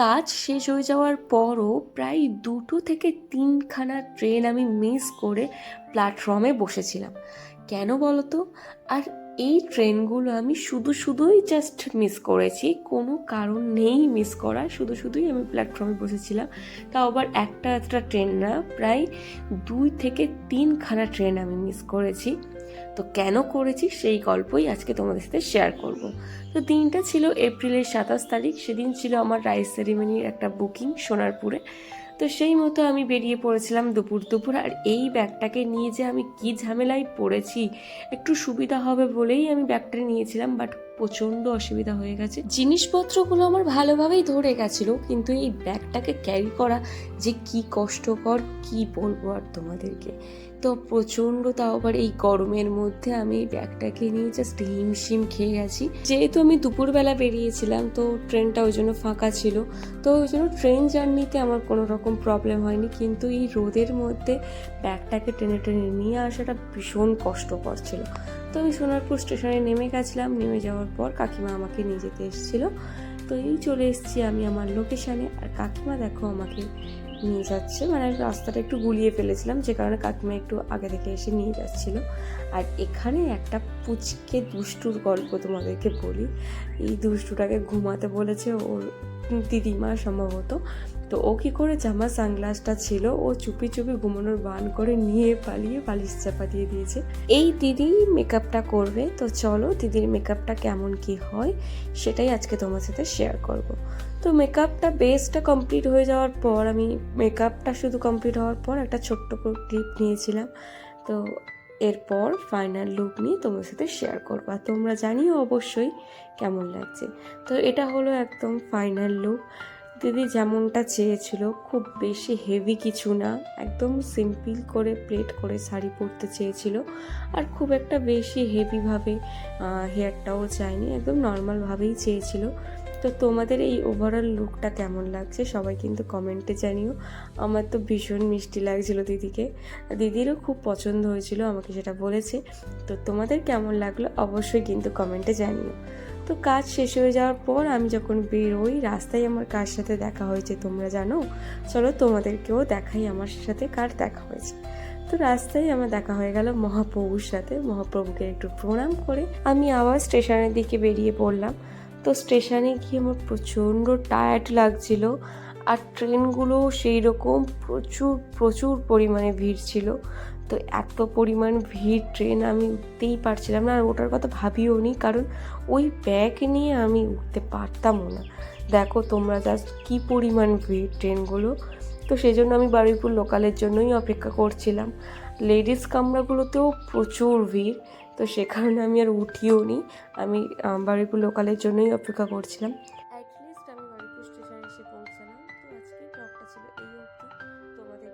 কাজ শেষ হয়ে যাওয়ার পরও প্রায় 2 থেকে 3খানা ট্রেন আমি মিস করে প্ল্যাটফর্মে বসেছিলাম। কেন বলো তো? আর এই ট্রেনগুলো আমি শুধুই জাস্ট মিস করেছি, কোনো কারণ নেই মিস করার, শুধুই আমি প্ল্যাটফর্মে বসেছিলাম। তাও আবার একটা ট্রেন না, প্রায় 2 থেকে 3খানা ট্রেন আমি মিস করেছি। তো কেন করেছি সেই গল্পই আজকে তোমাদের সাথে শেয়ার করব। তো দিনটা ছিল এপ্রিলের 27 তারিখ, সেদিন ছিল আমার রাইস সেরিমনির একটা বুকিং সোনারপুরে। তো সেই মতো আমি বেরিয়ে পড়েছিলাম দুপুর। আর এই ব্যাগটাকে নিয়ে যে আমি কি ঝামেলায় পড়েছি, একটু সুবিধা হবে বলেই আমি ব্যাগটা নিয়েছিলাম, বাট প্রচণ্ড অসুবিধা হয়ে গেছে। জিনিসপত্রগুলো আমার ভালোভাবেই ধরে গেছিলো, কিন্তু এই ব্যাগটাকে ক্যারি করা যে কি কষ্টকর, কি বলবো আর তোমাদেরকে। তো প্রচণ্ড, তাও আবার এই গরমের মধ্যে আমি এই ব্যাগটাকে নিয়ে জাস্ট হিমশিম খেয়ে গেছি। যেহেতু আমি দুপুরবেলা বেরিয়েছিলাম, তো ট্রেনটা ওই জন্য ফাঁকা ছিল, তো ওই জন্য ট্রেন জার্নিতে আমার কোনো রকম প্রবলেম হয়নি। কিন্তু এই রোদের মধ্যে ব্যাগটাকে টেনে নিয়ে আসাটা ভীষণ কষ্টকর ছিল। তো আমি সোনারপুর স্টেশনে নেমে গেছিলাম। নেমে যাওয়ার পর কাকিমা আমাকে নিয়ে যেতে এসেছিলো। তো এই চলে এসেছি আমি আমার লোকেশানে, আর কাকিমা দেখো আমাকে নিয়ে যাচ্ছে। মানে আমি রাস্তাটা একটু গুলিয়ে ফেলেছিলাম, যে কারণে কাকিমা একটু আগে থেকে এসে নিয়ে যাচ্ছিলো। আর এখানে একটা পুচকে দুষ্টুর গল্প তোমাদেরকে বলি। এই দুষ্টুটাকে ঘুমাতে বলেছে ওর দিদিমা সম্ভবত। তো ও কী করেছে, আমার সানগ্লাসটা ছিল, ও চুপি ঘুমানোর বান করে নিয়ে পালিয়ে বালিশ চাপা দিয়ে দিয়েছে। এই দিদি মেকআপটা করবে, তো চলো দিদির মেকআপটা কেমন কি হয় সেটাই আজকে তোমার সাথে শেয়ার করব। তো মেকআপটা বেসটা কমপ্লিট হয়ে যাওয়ার পর, আমি মেকআপটা শুধু কমপ্লিট হওয়ার পর একটা ছোট্ট করে ক্লিপ নিয়েছিলাম। তো এরপর ফাইনাল লুক নিয়ে তোমার সাথে শেয়ার করবো, আর তোমরা জানিও অবশ্যই কেমন লাগছে। তো এটা হলো একদম ফাইনাল লুক। দিদি যেমনটা চেয়েছিল, খুব বেশি হেভি কিছু না, একদম সিম্পল করে প্লেট করে শাড়ি পরতে চেয়েছিল। আর খুব একটা বেশি হেভিভাবে হেয়ারটাও চায়নি, একদম নর্মালভাবেই চেয়েছিল। তো তোমাদের এই ওভারঅল লুকটা কেমন লাগছে সবাই কিন্তু কমেন্টে জানিও। আমার তো ভীষণ মিষ্টি লাগছিল দিদিকে, দিদিরও খুব পছন্দ হয়েছিল, আমাকে সেটা বলেছে। তো তোমাদের কেমন লাগলো অবশ্যই কিন্তু কমেন্টে জানিও। তো কাজ শেষ হয়ে যাওয়ার পর আমি যখন বেরোই, রাস্তায় আমার কার সাথে দেখা হয়েছে তোমরা জানো? চলো তোমাদেরকেও দেখাই আমার সাথে কার দেখা হয়েছে। তো রাস্তায় আমার দেখা হয়ে গেল মহাপ্রভুর সাথে। মহাপ্রভুকে একটু প্রণাম করে আমি আবার স্টেশনের দিকে বেরিয়ে পড়লাম। তো স্টেশনে গিয়ে আমার প্রচণ্ড টায়ার্ড লাগছিল, আর ট্রেনগুলো সেই রকম প্রচুর পরিমাণে ভিড় ছিল। তো এত পরিমাণ ভিড়, ট্রেন আমি উঠতেই পারছিলাম না, আর ওটার কথা ভাবিও নি, কারণ ওই ব্যাগ নিয়ে আমি উঠতে পারতামও না। দেখো তোমরা জাস্ট কী পরিমাণ ভিড় ট্রেনগুলো। তো সেই জন্য আমি বারুইপুর লোকালের জন্যই অপেক্ষা করছিলাম। লেডিস কামরাগুলোতেও প্রচুর ভিড়, তো সে কারণে আমি আর উঠিও নি। আমি বারুইপুর লোকালের জন্যই অপেক্ষা করছিলাম। অ্যাটলিস্ট আমি বারুইপুর স্টেশনে এসে পৌঁছালাম। তো আজকের ব্লগটা ছিল এই অবধি। তোমাদের